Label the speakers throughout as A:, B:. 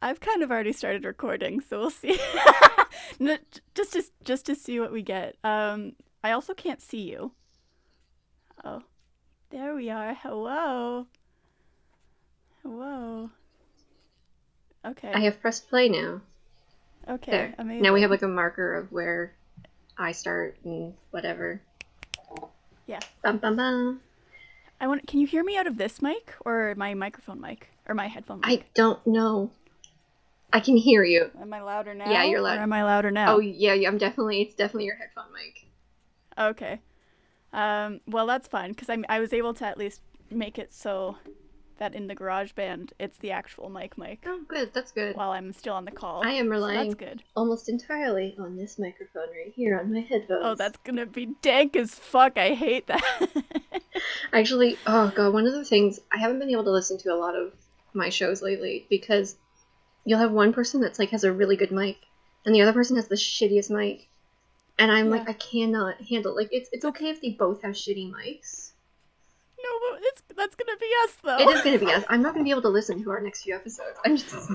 A: I've kind of already started recording, so we'll see. No, just to see what we get. I also can't see you. Oh, there we are. Hello. Hello.
B: I
A: Okay.
B: have pressed play now.
A: Okay.
B: There. Now we have
A: Amazing.
B: like a marker of where I start and whatever.
A: Yeah.
B: Bum bum bum.
A: I want. Can you hear me out of this mic or my microphone mic or my headphone
B: I
A: mic?
B: don't know. I can hear you.
A: Am I louder
B: Yeah,
A: now
B: you're
A: or
B: loud.
A: am I louder
B: Oh
A: now?
B: yeah, yeah. It's definitely your headphone mic.
A: Okay. Well, that's fine because I was able to at least make it so that in the GarageBand it's the actual mic
B: Oh, good. That's good.
A: while I'm still on the call.
B: I am
A: So that's
B: relying
A: good.
B: almost entirely on this microphone right here on my
A: Oh,
B: headphones.
A: that's gonna be dank as fuck. I hate that.
B: Actually, oh god, one of the things I haven't been able to listen to a lot of my shows lately because you'll have one person that's like has a really good mic, and the other person has the shittiest mic, and I'm
A: Yeah.
B: like I cannot handle like it's okay if they both have shitty mics.
A: No, but that's gonna be us
B: It
A: though.
B: is gonna be us. I'm not gonna be able to listen to our next few episodes. I'm just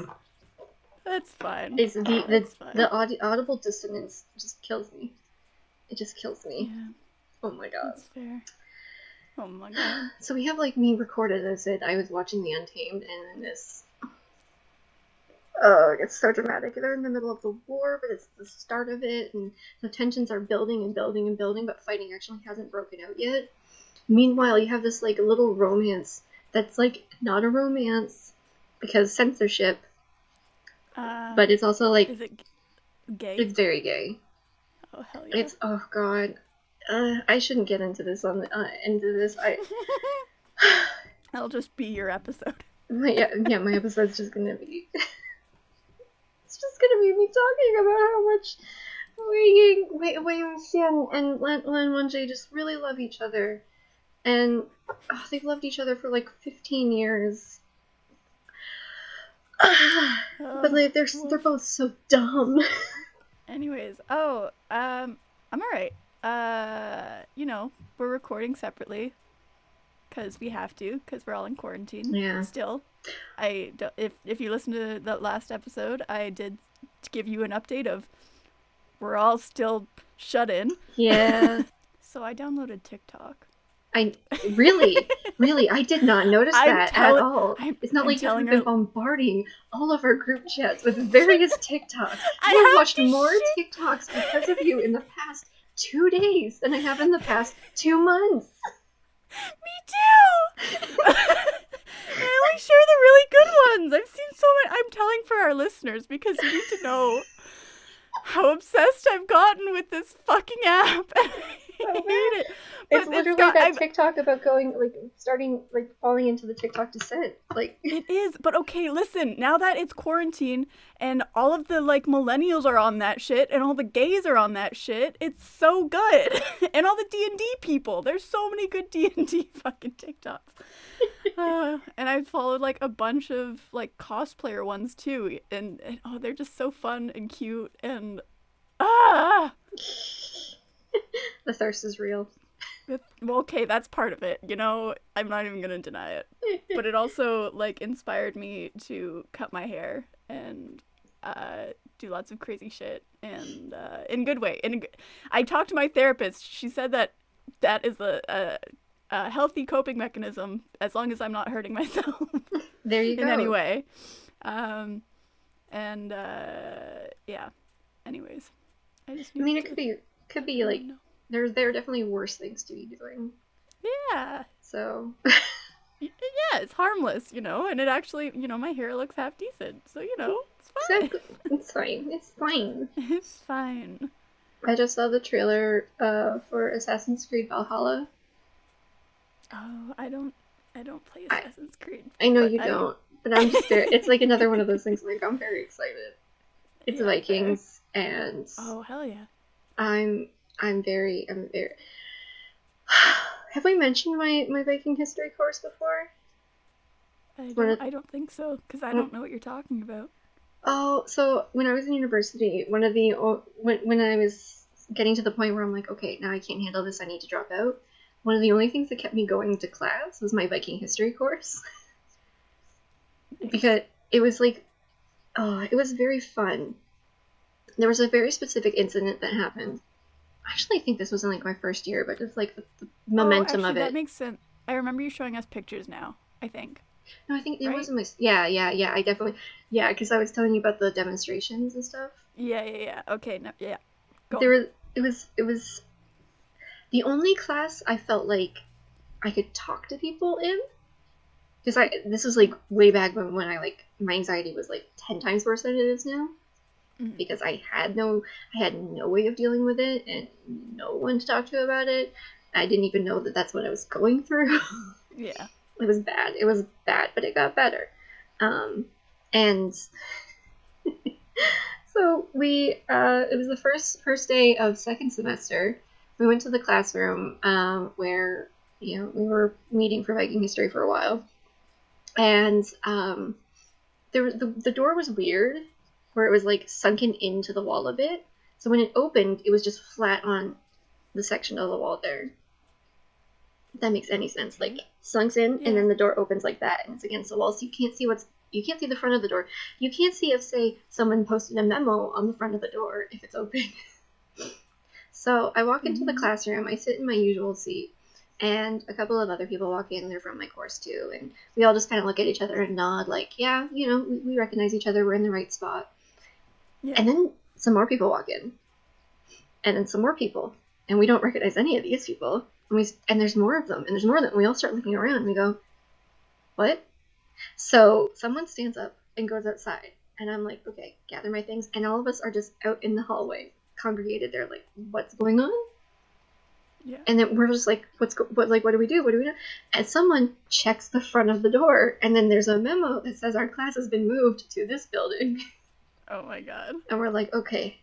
A: That's fine.
B: it's the
A: That's fine.
B: audible dissonance just kills me. It just kills me.
A: Yeah,
B: Oh my god.
A: that's fair. Oh my god.
B: So we have like me recorded as it I was watching The Untamed and this it's so dramatic. They're in the middle of the war, but it's the start of it, and the tensions are building and building and building, but fighting actually hasn't broken out yet. Meanwhile, you have this like little romance that's like not a romance because censorship, but it's also like
A: Is it gay?
B: it's very gay.
A: Oh hell yeah.
B: It's oh god, I shouldn't get into this on the into this.
A: That'll just be your episode.
B: My episode's just gonna be. It's just gonna be me talking about how much Wei Xian and Lan Wenjie just really love each other, and they've loved each other for like 15 years. But like they're both so dumb.
A: Anyways, I'm alright. We're recording separately because we have to, because we're all in quarantine.
B: Yeah.
A: Still, if you listen to the last episode, I did give you an update of we're all still shut in.
B: Yeah.
A: So I downloaded TikTok.
B: I really, I did not notice that at all. It's not like you've been bombarding all of our group chats with various TikToks. I have watched more TikToks because of you in the past 2 days than I have in the past 2 months.
A: Me too! I only share the really good ones. I've seen so many. I'm telling for our listeners because you need to know how obsessed I've gotten with this fucking app. I hate it. But
B: it's literally that TikTok about going, like, starting, like, falling into the TikTok descent. Like,
A: it is. But okay, listen, now that it's quarantine and all of the, like, millennials are on that shit and all the gays are on that shit, it's so good. And all the D&D people. There's so many good D&D fucking TikToks. And I followed, like, a bunch of, like, cosplayer ones, too. And they're just so fun and cute and...
B: The thirst is real.
A: Well, okay, that's part of it, you know? I'm not even gonna deny it. But it also, like, inspired me to cut my hair and do lots of crazy shit. And in a good way. I talked to my therapist. She said that is a healthy coping mechanism as long as I'm not hurting myself.
B: There you go.
A: In any way. Yeah. Anyways.
B: I mean, it could be like... There are definitely worse things to be doing.
A: Yeah.
B: So.
A: Yeah, it's harmless, you know, and it actually, you know, my hair looks half decent, so, you know, it's fine.
B: Exactly. It's fine. It's fine.
A: It's fine.
B: I just saw the trailer for Assassin's Creed Valhalla.
A: Oh, I don't play Assassin's Creed.
B: I know you don't, but I'm just there. It's like another one of those things. Like I'm very excited. It's Vikings, and
A: oh hell yeah!
B: I'm very. Have we mentioned my Viking history course before?
A: I don't think so, because I don't know what you're talking about.
B: Oh, so when I was in university, when I was getting to the point where I'm like, okay, now I can't handle this, I need to drop out. One of the only things that kept me going to class was my Viking history course. Because it was like, it was very fun. There was a very specific incident that happened. Actually, I think this was in like my first year, but it's like the
A: Oh,
B: momentum
A: actually,
B: of
A: that
B: it.
A: makes sense. I remember you showing us pictures now, I think.
B: No, I think it
A: Right?
B: wasn't my. Yeah, yeah, yeah. I definitely. Yeah, because I was telling you about the demonstrations and stuff.
A: Yeah, yeah, yeah. Okay, no, yeah. Go
B: There
A: on.
B: was. It was the only class I felt like I could talk to people in. Because I this was like way back when I like my anxiety was like 10 times worse than it is now.
A: Mm-hmm.
B: Because I had no way of dealing with it and no one to talk to about it. I didn't even know that that's what I was going through.
A: Yeah.
B: It was bad. It was bad, but it got better. Um, and so it was the first day of second semester. We went to the classroom where we were meeting for Viking history for a while, and the door was weird, where it was like sunken into the wall a bit. So when it opened, it was just flat on the section of the wall there. If that makes any sense. Like
A: Okay.
B: sunks in, and
A: Yeah.
B: then the door opens like that, and it's against the wall, so you can't see the front of the door. You can't see if, say, someone posted a memo on the front of the door if it's open. So I walk into the
A: Mm-hmm.
B: classroom, I sit in my usual seat, and a couple of other people walk in. They're from my course too, and we all just kind of look at each other and nod, like, yeah, we recognize each other. We're in the right spot.
A: Yeah.
B: And then some more people walk in, and then some more people, and we don't recognize any of these people. And there's more of them, and there's more of them. And we all start looking around, and we go, what? So someone stands up and goes outside, and I'm like, okay, gather my things, and all of us are just out in the hallway, congregated there, like, what's going on?
A: Yeah.
B: And then we're just like, what do we do? What do we do? And someone checks the front of the door, and then there's a memo that says our class has been moved to this building.
A: Oh my god.
B: And we're like, okay,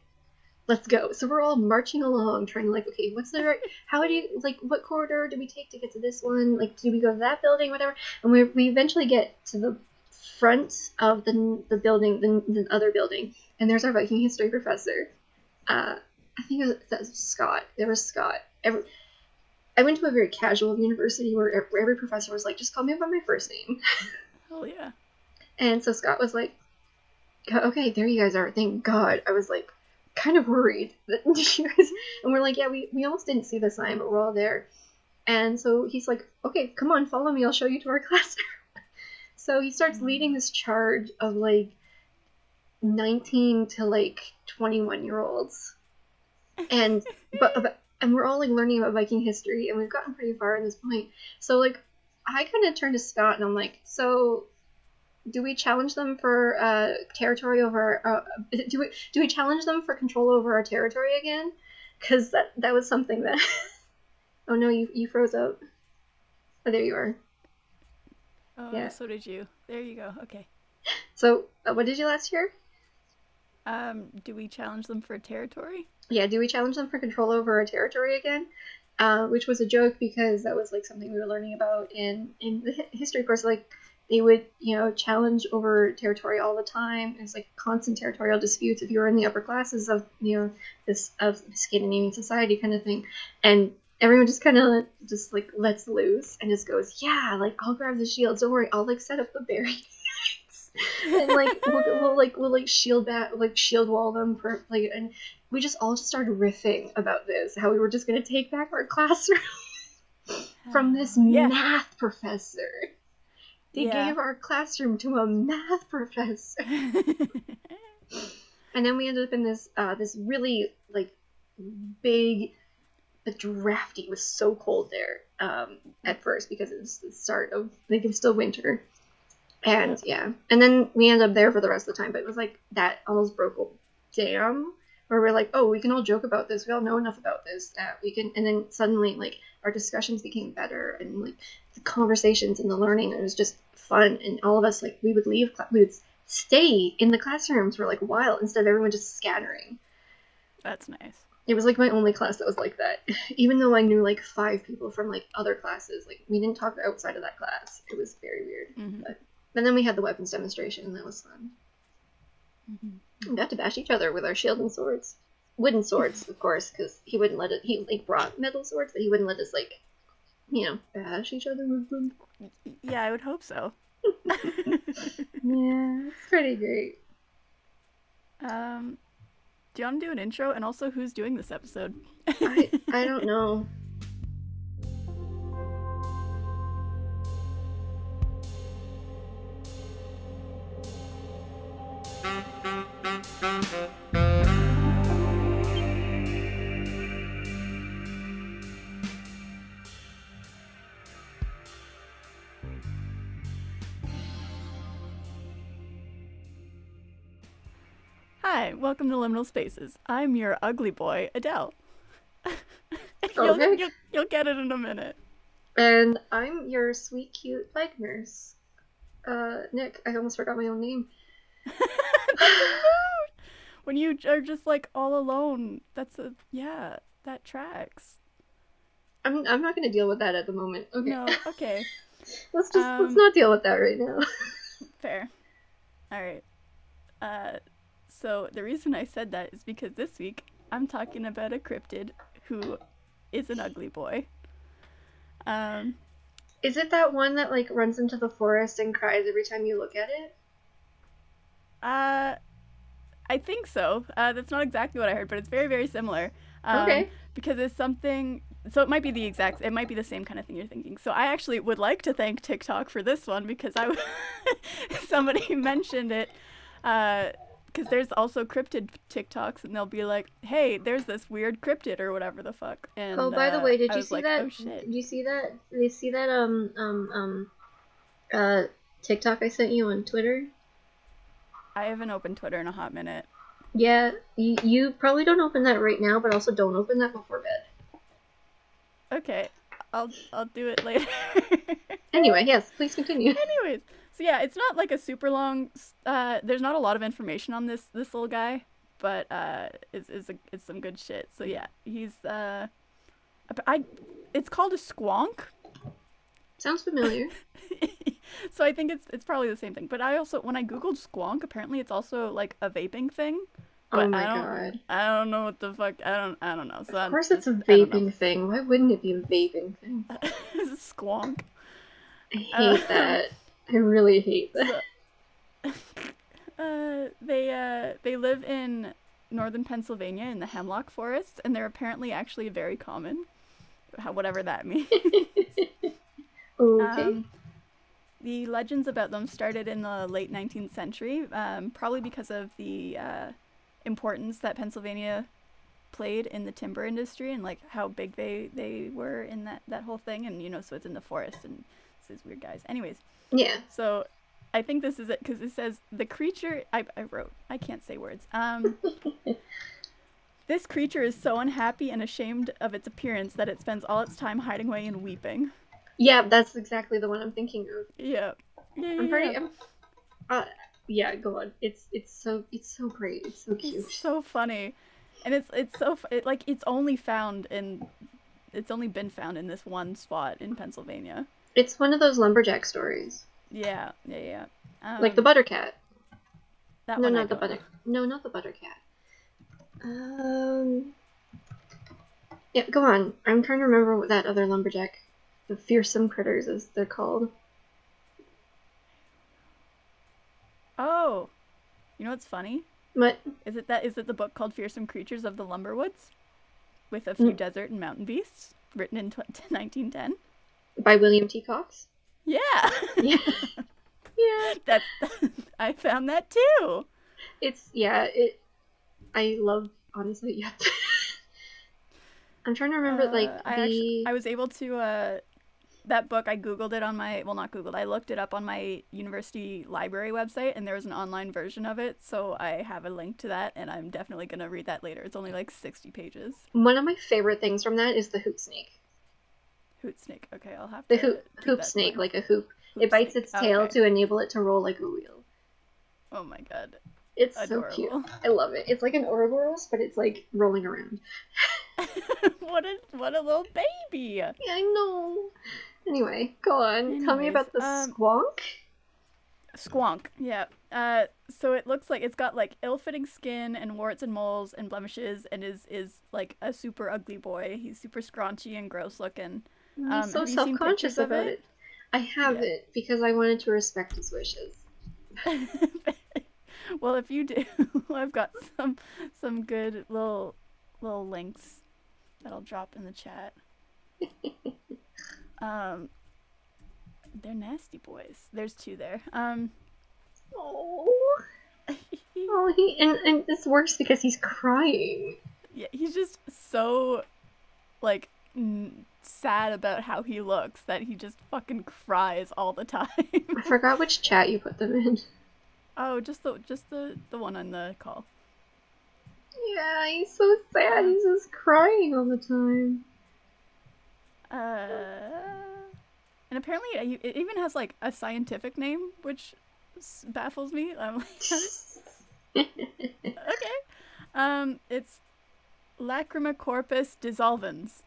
B: let's go. So we're all marching along, trying to like, okay, what's the right? How do you like? What corridor do we take to get to this one? Like, do we go to that building, whatever? And we eventually get to the front of the building, the other building, and there's our Viking history professor. I think that was Scott. There was Scott. I went to a very casual university where every professor was like, just call me by my first name.
A: Hell yeah.
B: And so Scott was like, okay, there you guys are. Thank God. I was like, kind of worried that you guys, and we're like, yeah, we almost didn't see the sign, but we're all there. And so he's like, okay, come on, follow me. I'll show you to our classroom. So he starts leading this charge of like 19 to like 21-year-olds, and and we're all like learning about Viking history, and we've gotten pretty far at this point. So like, I kind of turned to Scott and I'm like, so do we challenge them for territory over? Do we challenge them for control over our territory again? Because that was something that. Oh no, you froze out. Oh, there you are.
A: Oh,
B: Yeah.
A: so did you. There you go. Okay.
B: So what did you last year?
A: Do we challenge them for territory?
B: Yeah, do we challenge them for control over our territory again? Which was a joke because that was like something we were learning about in the history course. Like they would challenge over territory all the time. It's like constant territorial disputes if you were in the upper classes of this of Scandinavian society kind of thing, and everyone just kind of just like lets loose and just goes, yeah, like I'll grab the shields. Don't worry, I'll like set up the barricades. And like we'll shield wall them for like, and we just all just started riffing about this, how we were just gonna take back our classroom from this
A: Yeah.
B: math professor. They
A: Yeah.
B: gave our classroom to a math professor. And then we ended up in this really like big, but drafty. It was so cold there at first because it was the start of like it was still winter. And yeah, and then we ended up there for the rest of the time, but it was like that almost broke a dam where we're like, oh, we can all joke about this. We all know enough about this that we can. And then suddenly, like our discussions became better, and like the conversations and the learning, it was just fun. And all of us, like, we would stay in the classrooms for like a while instead of everyone just scattering.
A: That's nice.
B: It was like my only class that was like that. Even though I knew like 5 people from like other classes, like we didn't talk outside of that class. It was very weird.
A: Mm-hmm.
B: And then we had the weapons demonstration, and that was fun.
A: Mm-hmm.
B: We got to bash each other with our shield and swords. Wooden swords, of course, because he wouldn't let it. He like brought metal swords, but he wouldn't let us like, bash each other with them.
A: Yeah, I would hope so.
B: Yeah, it's pretty great.
A: Do you want to do an intro? And also, who's doing this episode?
B: I don't know.
A: Hi, welcome to Liminal Spaces. I'm your ugly boy, Adele.
B: Okay.
A: You'll get it in a minute.
B: And I'm your sweet, cute bike nurse. Nick, I almost forgot my own name.
A: That's a mood! When you are just like all alone, that tracks.
B: I'm not gonna deal with that at the moment. Okay.
A: No, okay.
B: let's not deal with that right now.
A: Fair. Alright. So the reason I said that is because this week I'm talking about a cryptid who is an ugly boy.
B: Is it that one that like runs into the forest and cries every time you look at it?
A: I think so. That's not exactly what I heard, but it's very, very similar.
B: Okay.
A: Because it's something. So it might be it might be the same kind of thing you're thinking. So I actually would like to thank TikTok for this one because somebody mentioned it. Because there's also cryptid TikToks, and they'll be like, "Hey, there's this weird cryptid or whatever the fuck." And
B: oh, by the way, did you see
A: like,
B: that?
A: Oh shit!
B: Did you see that? Did you see that? TikTok I sent you on Twitter.
A: I haven't opened Twitter in a hot minute.
B: Yeah, you probably don't open that right now, but also don't open that before bed.
A: Okay, I'll do it later.
B: Anyway, yes, please continue.
A: Anyways. So yeah, it's not like a super long. There's not a lot of information on this little guy, but it's some good shit. So yeah, he's it's called a squonk.
B: Sounds familiar.
A: So I think it's probably the same thing. But I also, when I googled squonk, apparently it's also like a vaping thing. But
B: oh my god!
A: I don't know what the fuck. I don't know. So
B: of course, it's a vaping thing. Why wouldn't it be a vaping thing?
A: Squonk.
B: I hate that. I really hate that.
A: They live in northern Pennsylvania in the hemlock forest, and they're apparently actually very common, whatever that means.
B: Okay.
A: The legends about them started in the late 19th century, probably because of the importance that Pennsylvania played in the timber industry and like how big they were in that whole thing, and so it's in the forest and it's these weird guys. Anyways.
B: Yeah.
A: So, I think this is it because it says the creature. I can't say words. This creature is so unhappy and ashamed of its appearance that it spends all its time hiding away and weeping.
B: Yeah, that's exactly the one I'm thinking of.
A: Yeah.
B: Yeah, go on. It's so great. It's so cute.
A: It's so funny, and it's only been found in this one spot in Pennsylvania.
B: It's one of those lumberjack stories.
A: Yeah.
B: Like the Buttercat.
A: That
B: no,
A: one
B: not the Butter. No, not the Buttercat. Yeah, go on. I'm trying to remember what that other lumberjack, the Fearsome critters, as they're called.
A: Oh, you know what's funny?
B: What?
A: Is it the book called Fearsome Creatures of the Lumberwoods, with a few desert and mountain beasts, written in 1910?
B: By William T. Cox?
A: Yeah.
B: Yeah. Yeah.
A: I found that too.
B: I love, honestly, yeah. I'm trying to remember,
A: I was able to, that book, I Googled it on I looked it up on my university library website, and there was an online version of it, so I have a link to that, and I'm definitely going to read that later. It's only like 60 pages.
B: One of my favorite things from that is the hoot snake.
A: Hoot snake. Okay, I'll have to.
B: The hoop snake, like a hoop. It bites its tail to enable it to roll like a wheel.
A: Oh my god.
B: It's
A: adorable.
B: So cute. I love it. It's like an Ouroboros, but it's like rolling around.
A: What a little baby.
B: Yeah, I know. Anyway, go on. Tell me about the squonk.
A: Squonk, yeah. So it looks like it's got like ill-fitting skin and warts and moles and blemishes, and is like a super ugly boy. He's super scraunchy and gross looking.
B: He's so self-conscious about it. I have it because I wanted to respect his wishes.
A: Well, if you do, I've got some good little links that I'll drop in the chat. They're nasty boys. There's two there.
B: Oh. Oh, and this works because he's crying.
A: Yeah, he's just so like sad about how he looks that he just fucking cries all the time.
B: I forgot which chat you put them in.
A: Oh, just the one on the call.
B: Yeah, he's so sad. He's just crying all the time.
A: And apparently it even has like a scientific name, which baffles me. I'm like, okay. It's Lacrima corpus dissolvens.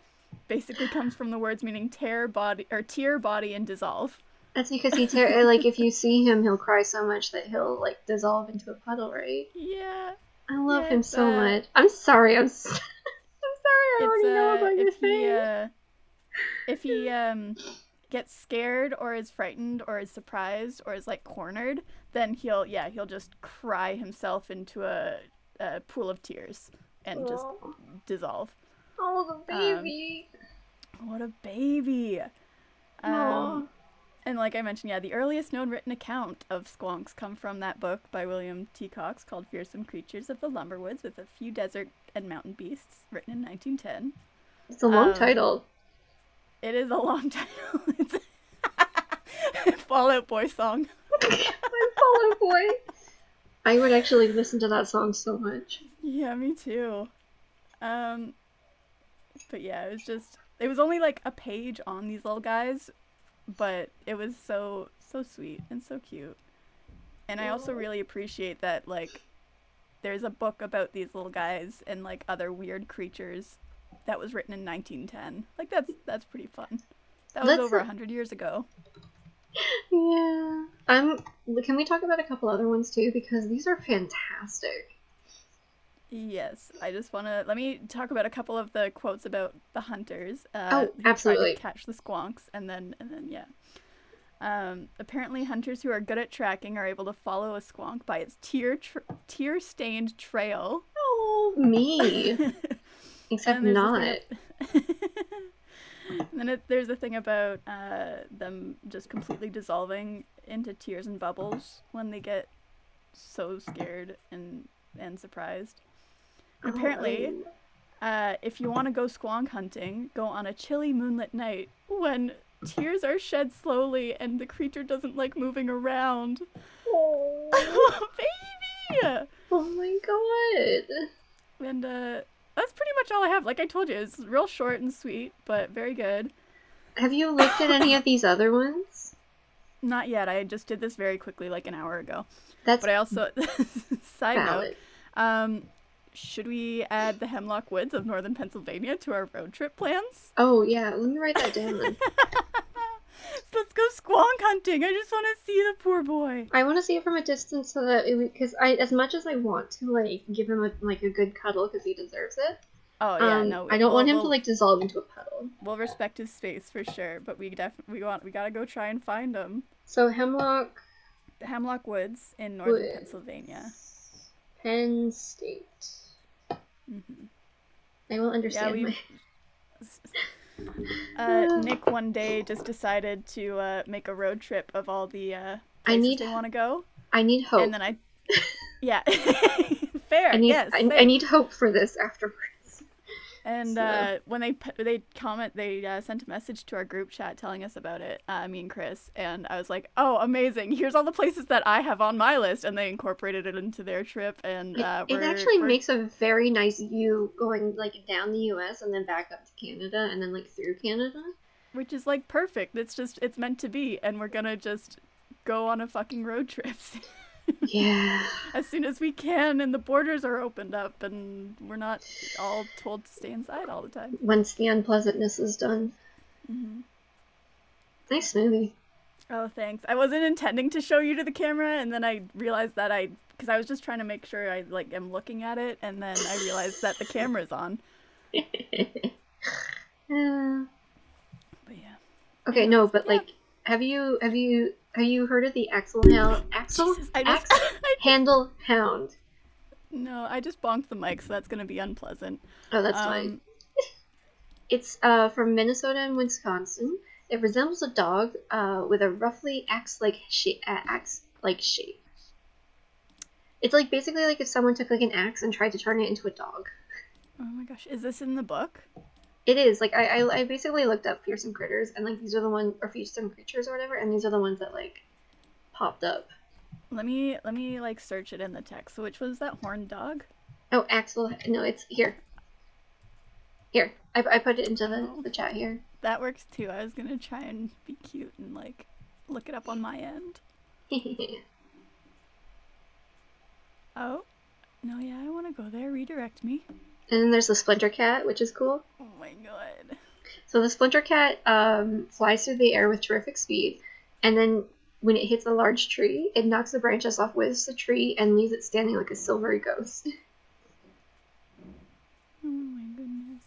A: Basically comes from the words meaning tear body and dissolve.
B: That's because like if you see him, he'll cry so much that he'll like dissolve into a puddle, right?
A: Yeah.
B: I love him so much. I'm sorry. I'm sorry. I already know about your thing.
A: If he gets scared or is frightened or is surprised or is like cornered, then he'll just cry himself into a pool of tears and just dissolve.
B: Oh, the baby.
A: What a baby. And like I mentioned, the earliest known written account of squonks come from that book by William T. Cox called Fearsome Creatures of the Lumberwoods with a Few Desert and Mountain Beasts, written in 1910.
B: It's a long title.
A: It is a long title. It's Fall Out Boy song.
B: Fall Out Boy. I would actually listen to that song so much.
A: Yeah, me too. But yeah, it was only like a page on these little guys, but it was so sweet and so cute. And I also really appreciate that like there's a book about these little guys and like other weird creatures that was written in 1910. Like that's pretty fun. That was over 100 years ago.
B: Yeah. Can we talk about a couple other ones too, because these are fantastic.
A: Yes, I just let me talk about a couple of the quotes about the hunters.
B: Oh, absolutely.
A: Who tried to catch the squonks, and then apparently hunters who are good at tracking are able to follow a squonk by its tear-stained trail.
B: Oh, me. Except not.
A: And then there's a thing about them just completely dissolving into tears and bubbles when they get so scared and surprised. Apparently, if you want to go squonk hunting, go on a chilly moonlit night when tears are shed slowly and the creature doesn't like moving around.
B: Oh,
A: baby!
B: Oh my god.
A: And that's pretty much all I have. Like I told you, it's real short and sweet, but very good.
B: Have you looked at any of these other ones?
A: Not yet. I just did this very quickly, like an hour ago.
B: But
A: I also, side
B: valid.
A: note, should we add the Hemlock Woods of northern Pennsylvania to our road trip plans?
B: Oh yeah, let me write that down then.
A: So let's go squonk hunting. I just want to see the poor boy.
B: I want to see it from a distance so that because as much as I want to like give him a good cuddle because he deserves it.
A: Oh yeah, no.
B: I don't want him to like dissolve into a puddle.
A: We'll respect his space for sure, but we gotta go try and find him.
B: So
A: the Hemlock Woods in northern Pennsylvania.
B: Penn State.
A: Mm-hmm.
B: I will understand
A: Nick one day just decided to make a road trip of all the places they want to go.
B: I need hope.
A: And then yeah, fair.
B: I need hope for this afterwards.
A: And when they sent a message to our group chat telling us about it, me and Chris, and I was like, oh, amazing, here's all the places that I have on my list, and they incorporated it into their trip, and
B: it actually makes a very nice U going like down the US and then back up to Canada and then like through Canada.
A: Which is like perfect. It's meant to be, and we're gonna just go on a fucking road trip.
B: Yeah.
A: As soon as we can, and the borders are opened up, and we're not all told to stay inside all the time.
B: Once the unpleasantness is done.
A: Mm-hmm.
B: Nice movie.
A: Oh, thanks. I wasn't intending to show you to the camera, and then I realized that because I was just trying to make sure I like am looking at it, and then I realized that the camera's on.
B: Yeah.
A: But yeah.
B: Okay, no, but like, have you heard of the Axel Hell?
A: Jesus,
B: Handle hound.
A: No, I just bonked the mic, so that's gonna be unpleasant.
B: Oh, that's fine. It's from Minnesota and Wisconsin. It resembles a dog with a roughly axe-like shape. It's like basically like if someone took like an axe and tried to turn it into a dog.
A: Oh my gosh, is this in the book?
B: It is. Like I basically looked up fearsome critters, and like these are the ones, or fearsome creatures or whatever, and these are the ones that like popped up.
A: Let me like search it in the text. So which was that horned dog?
B: Oh, Axel. No, it's here. Here, I put it into the chat here.
A: That works too. I was gonna try and be cute and like look it up on my end. Oh, no, yeah, I want to go there. Redirect me.
B: And then there's the Splinter Cat, which is cool.
A: Oh my god.
B: So the Splinter Cat flies through the air with terrific speed, and then when it hits a large tree, it knocks the branches off with the tree and leaves it standing like a silvery ghost.
A: Oh my goodness.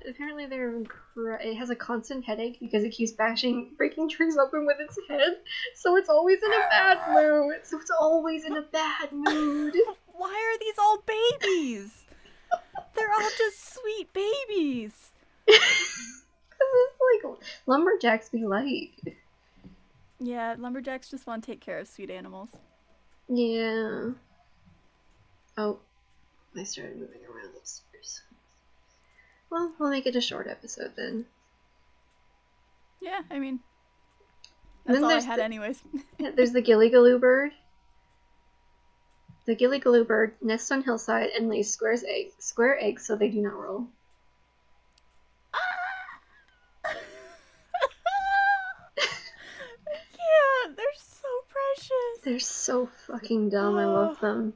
B: Apparently it has a constant headache because it keeps breaking trees open with its head, so it's always in a bad mood.
A: Why are these all babies? They're all just sweet babies.
B: Because it's like lumberjacks be like.
A: Yeah, lumberjacks just want to take care of sweet animals.
B: Yeah. Oh, I started moving around upstairs. Well, we'll make it a short episode then.
A: Yeah, I mean, that's all I had anyways.
B: There's the gilly-galoo bird. The gilly-galoo bird nests on hillside and lays square eggs so they do not roll.
A: Yeah, they're so precious.
B: They're so fucking dumb. I love them.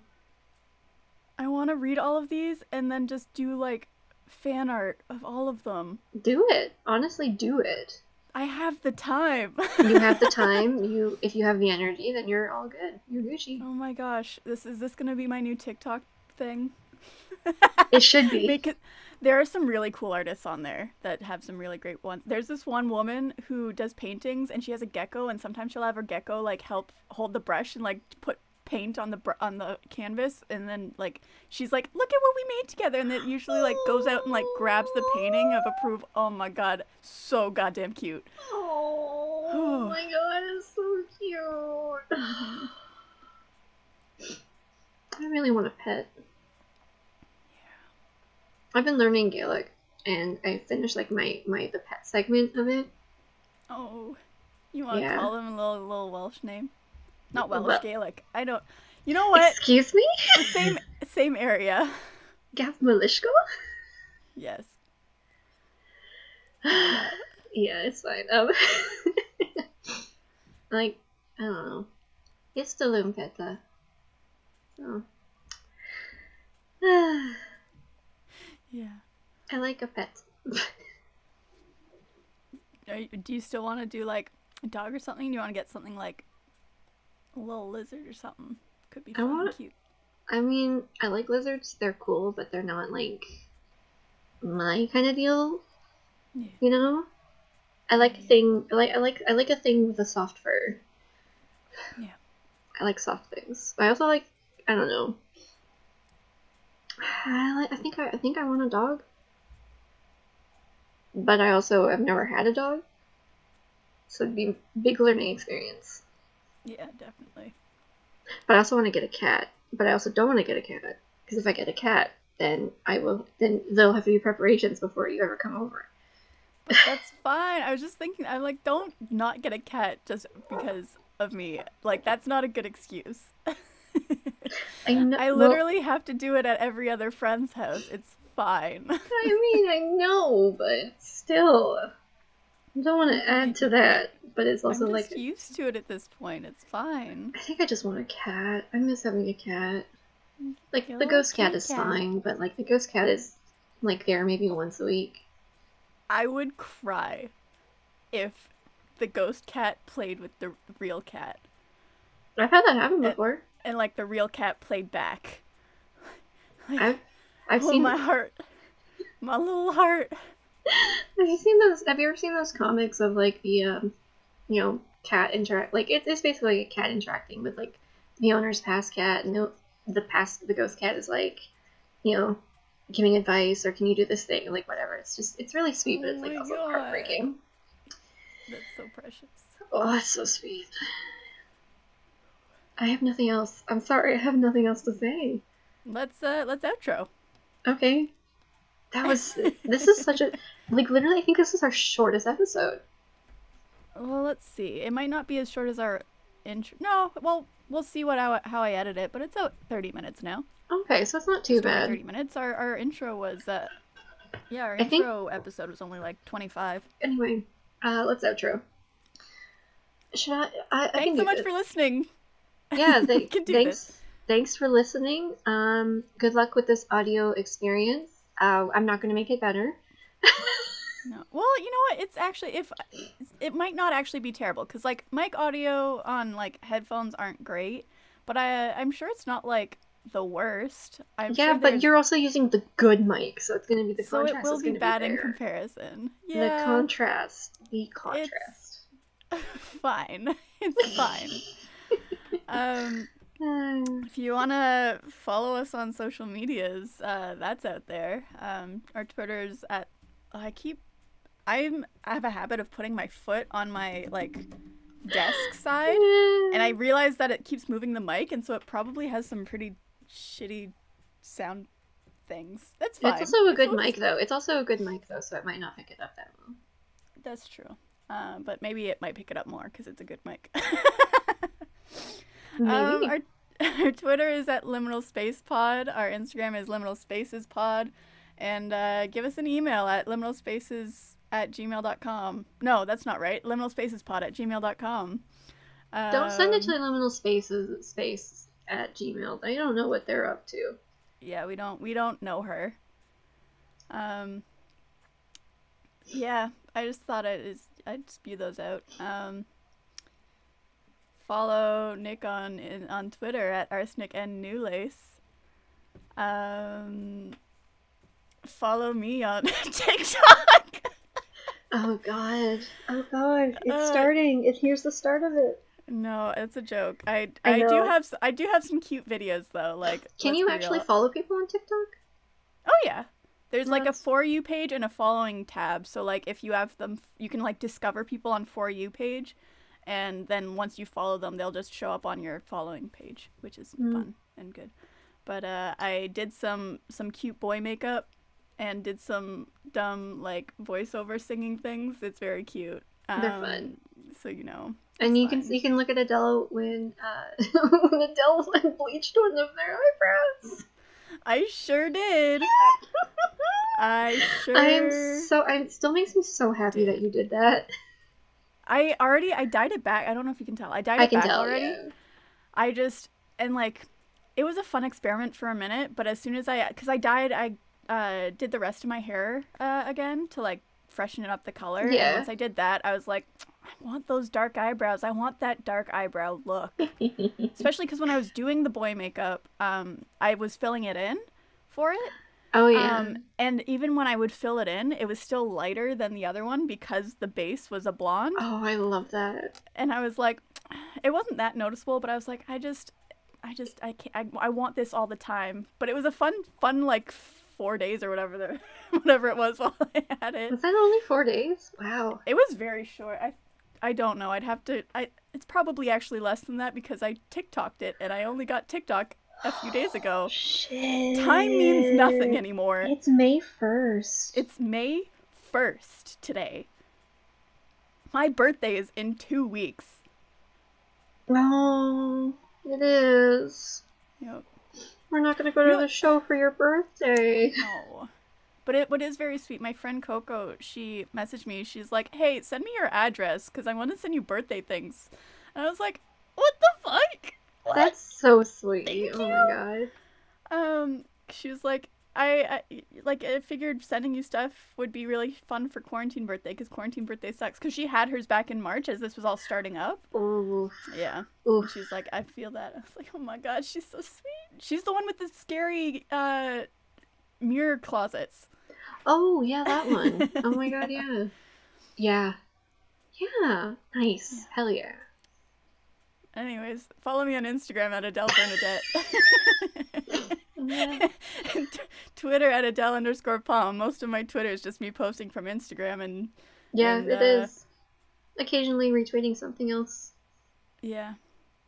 A: I want to read all of these and then just do like fan art of all of them.
B: Do it. Honestly, do it.
A: I have the time.
B: You have the time. If you have the energy, then you're all good. You're Gucci.
A: Oh my gosh. Is this gonna be my new TikTok thing?
B: It should be.
A: There are some really cool artists on there that have some really great ones. There's this one woman who does paintings and she has a gecko, and sometimes she'll have her gecko like help hold the brush and like put paint on the canvas, and then like she's like, look at what we made together, and it usually like goes out and like grabs the painting of approve. Oh my god, so goddamn cute.
B: Oh my god, it's so cute. I really want a pet. I've been learning Gaelic, and I finished like the pet segment of it.
A: Oh, you want to call him a little Welsh name? Not Welsh, Gaelic. I don't. You know what?
B: Excuse me?
A: The same area.
B: Gav Malishko?
A: Yes.
B: Yeah, it's fine. Like, I don't know. It's the Lumpeta. Oh.
A: Yeah.
B: I like a pet.
A: Do you still want to do like a dog or something? Do you want to get something like a little lizard or something? Could be fun and cute.
B: I mean, I like lizards. They're cool, but they're not like my kind of deal. Yeah. You know? I like a thing. I like a thing with a soft fur.
A: Yeah.
B: I like soft things. I also like. I don't know. I think I want a dog. But I also have never had a dog. So it'd be a big learning experience.
A: Yeah, definitely.
B: But I also want to get a cat. But I also don't want to get a cat. Because if I get a cat, then there'll have to be preparations before you ever come over.
A: But that's fine. I was just thinking, I'm like, don't not get a cat just because of me. Like, that's not a good excuse.
B: I know.
A: I literally have to do it at every other friend's house. It's fine.
B: I mean, I know, but still. I don't want to add to that, but it's also
A: I'm
B: just
A: like used to it at this point. It's fine.
B: I think I just want a cat. I miss having a cat. Like the ghost cat is fine, but like the ghost cat is like there maybe once a week.
A: I would cry if the ghost cat played with the real cat.
B: I've had that happen before.
A: And like the real cat played back.
B: Like, I've seen
A: my heart, my little heart.
B: Have you ever seen those comics of like the cat interact? Like it's basically like a cat interacting with like the owner's past cat, and the ghost cat is like, you know, giving advice, or can you do this thing, like whatever. It's really sweet, but
A: Oh
B: it's like
A: my
B: also
A: god.
B: heartbreaking.
A: That's so precious.
B: Oh, it's so sweet. I have nothing else. I'm sorry, I have nothing else to say.
A: Let's outro.
B: Okay. This is such a, like, literally, I think this is our shortest episode.
A: Well, let's see. It might not be as short as our intro. No, well, we'll see how I edit it, but it's out 30 minutes now.
B: Okay, so it's not too
A: Just over
B: bad.
A: 30 minutes. Our intro was our
B: I think-
A: intro episode was only like 25.
B: Anyway, let's outro. Should I
A: Thanks
B: can
A: so
B: do
A: much
B: this.
A: for listening.
B: Yeah,
A: can do this.
B: Thanks for listening. Good luck with this audio experience. I'm not going to make it better.
A: No. Well, you know what? It's actually it might not actually be terrible because like mic audio on like headphones aren't great, but I'm sure it's not like the worst. I'm
B: Yeah,
A: sure
B: but
A: there's-
B: you're also using the good mic, so it's going to be the
A: so
B: contrast.
A: it will
B: is
A: be
B: gonna
A: bad
B: be
A: in
B: there.
A: comparison.
B: The
A: Yeah.
B: contrast.
A: Fine. It's fine. If you want to follow us on social medias, that's out there. Our Twitter's at I have a habit of putting my foot on my like desk side, and I realize that it keeps moving the mic, and so it probably has some pretty shitty sound things. That's fine.
B: It's also a good mic, though. So it might not pick it up that well.
A: That's true. But maybe it might pick it up more because it's a good mic.
B: Maybe.
A: Our Twitter is at Liminal Space Pod. Our Instagram is Liminal Spaces Pod. And give us an email at liminalspaces@gmail.com. No, that's not right. liminalspacespod@gmail.com.
B: Don't send it to liminal space at Gmail. I don't know what they're up to.
A: Yeah, we don't know her. Yeah, I just thought I'd spew those out. Follow Nick on Twitter at arsenic_and_newlace. Follow me on TikTok.
B: Oh god. It's starting. Here's the start of it.
A: No, it's a joke. I
B: know.
A: do have some cute videos though. Like,
B: Can
A: let's
B: you
A: be
B: actually
A: real.
B: follow people on TikTok?
A: Oh yeah. There's like a
B: That's-
A: For You page and a following tab. So like if you have them, you can like discover people on For You page, and then once you follow them, they'll just show up on your following page, which is fun and good. But I did some cute boy makeup and did some dumb like voiceover singing things. It's very cute.
B: They're fun.
A: So you know.
B: And
A: it's
B: you
A: fine.
B: can look at Adele when when Adele bleached one of their eyebrows.
A: I sure did. I sure.
B: It still makes me so happy that you did that.
A: I dyed it back. I don't know if you can tell. I dyed
B: I
A: it
B: can
A: back
B: tell
A: already.
B: Yeah.
A: I just and like it was a fun experiment for a minute, but as soon as I did the rest of my hair again to like freshen it up the color.
B: Yeah.
A: And once I did that, I was like, I want those dark eyebrows. I want that dark eyebrow look. Especially because when I was doing the boy makeup, I was filling it in for it.
B: Oh yeah.
A: And even when I would fill it in, it was still lighter than the other one because the base was a blonde.
B: Oh, I love that.
A: And I was like, it wasn't that noticeable, but I was like, I can't, I want this all the time. But it was a fun like 4 days or whatever whatever it was while I had it.
B: Was that only 4 days? Wow.
A: It was very short. I don't know. It's probably actually less than that because I TikToked it and I only got TikTok a few days ago.
B: Shit.
A: Time means nothing anymore.
B: It's May 1st.
A: It's May 1st today. My birthday is in 2 weeks.
B: Oh, it is.
A: Yep.
B: We're not gonna go to the show for your birthday.
A: No. But what is very sweet, my friend Coco, she messaged me. She's like, hey, send me your address because I want to send you birthday things. And I was like, what the fuck? What?
B: That's so sweet.
A: Thank
B: Oh
A: you.
B: my god.
A: She was like, I figured sending you stuff would be really fun for quarantine birthday because quarantine birthday sucks. Because she had hers back in March as this was all starting up.
B: Oof.
A: Yeah.
B: Oof.
A: And she's like, I feel that. I was like, oh my god, she's so sweet. She's the one with the scary mirror closets.
B: Oh, yeah, that one. Oh my god, yeah. Yeah. Yeah. Nice.
A: Yeah.
B: Hell yeah.
A: Anyways, follow me on Instagram at Adele Bernadette.
B: Yeah.
A: Twitter at Adele_Palm. Most of my Twitter is just me posting from Instagram and
B: Yeah,
A: and
B: it is. Occasionally retweeting something else.
A: yeah.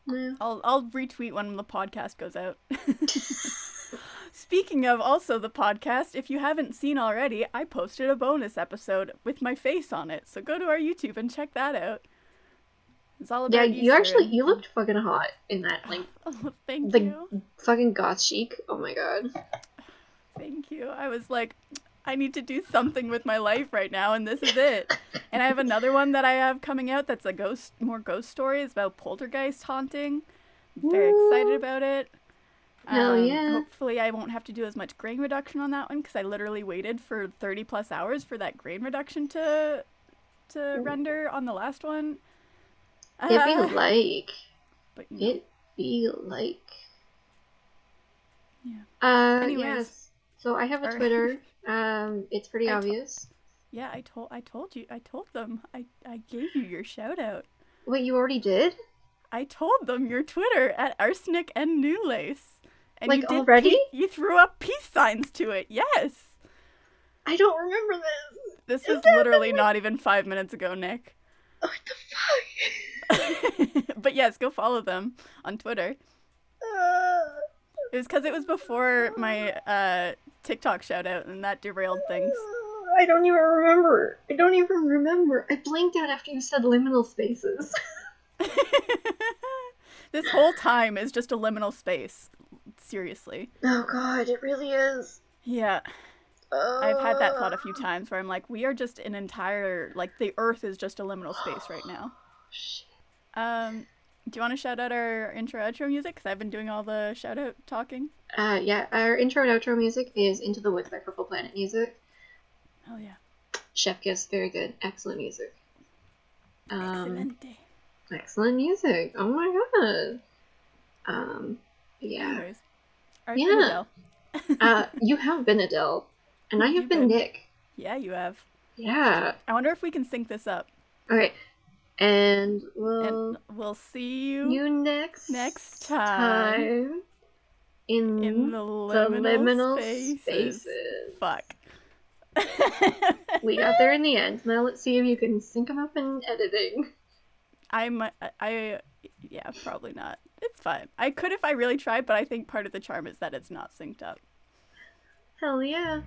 B: Yeah.
A: I'll retweet when the podcast goes out. Speaking of also the podcast, if you haven't seen already, I posted a bonus episode with my face on it. So go to our YouTube and check that out. It's all
B: Yeah,
A: about
B: you
A: Easter
B: actually
A: and-
B: you looked fucking hot in that, like
A: Oh, thank
B: the
A: you.
B: fucking goth chic. Oh my god.
A: Thank you. I was like, I need to do something with my life right now, and this is it. And I have another one that I have coming out that's a more ghost story. It's about poltergeist haunting. I'm very excited about it.
B: Hell yeah.
A: Hopefully I won't have to do as much grain reduction on that one because I literally waited for 30 plus hours for that grain reduction to render on the last one.
B: It'd be like.
A: But you know,
B: It be like.
A: yeah. Anyways.
B: Yes. So I have a
A: Or-
B: Twitter. It's pretty
A: I to-
B: obvious.
A: Yeah, I told them. I gave you your shout out.
B: Wait, you already did?
A: I told them your Twitter at Arsenic and New Lace. And
B: Like,
A: you did
B: already?
A: you threw up peace signs to it. Yes.
B: I don't remember this.
A: This
B: Is
A: was
B: that
A: literally
B: the-
A: not even 5 minutes ago, Nick.
B: What the fuck?
A: But yes, go follow them on Twitter. It was because it was before my TikTok shout out and that derailed things.
B: I don't even remember. I blanked out after you said liminal spaces.
A: This whole time is just a liminal space. Seriously.
B: Oh god, it really is.
A: Yeah. I've had that thought a few times where I'm like, we are just an entire, like, the Earth is just a liminal space right now.
B: Shit.
A: Do you want to shout out our intro outro music? Because I've been doing all the shout out talking.
B: Yeah, our intro and outro music is Into the Woods by Purple Planet Music.
A: Oh yeah.
B: Chef Kiss, very good. Excellent music.
A: Excelente.
B: Excellent music. Oh my god. Yeah.
A: Anyways. Alright,
B: Yeah.
A: Adele.
B: You have been Adele, and I have
A: You've
B: been
A: been.
B: Nick.
A: Yeah, you have.
B: Yeah.
A: I wonder if we can sync this up.
B: Alright. And we'll
A: And we'll see you
B: you next
A: time
B: in
A: in the liminal, spaces. Fuck.
B: We got there in the end. Now let's see if you can sync them up in editing.
A: Yeah, probably not. It's fine. I could if I really tried, but I think part of the charm is that it's not synced up.
B: Hell yeah.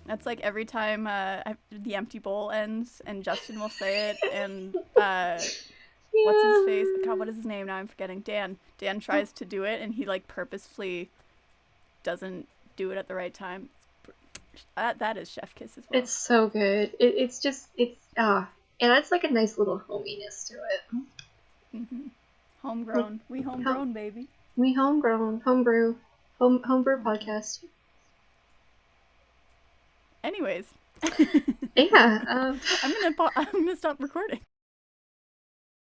A: That's like every time the empty bowl ends and Justin will say it and what's his face? God, what is his name? Now I'm forgetting. Dan. Dan tries to do it and he like purposefully doesn't do it at the right time. That is Chef Kiss as well.
B: It's so good. It's it adds like a nice little hominess to it.
A: Mm-hmm. Homegrown. We homegrown, baby.
B: We homegrown, homebrew podcast.
A: Anyways.
B: Yeah.
A: I'm gonna stop recording.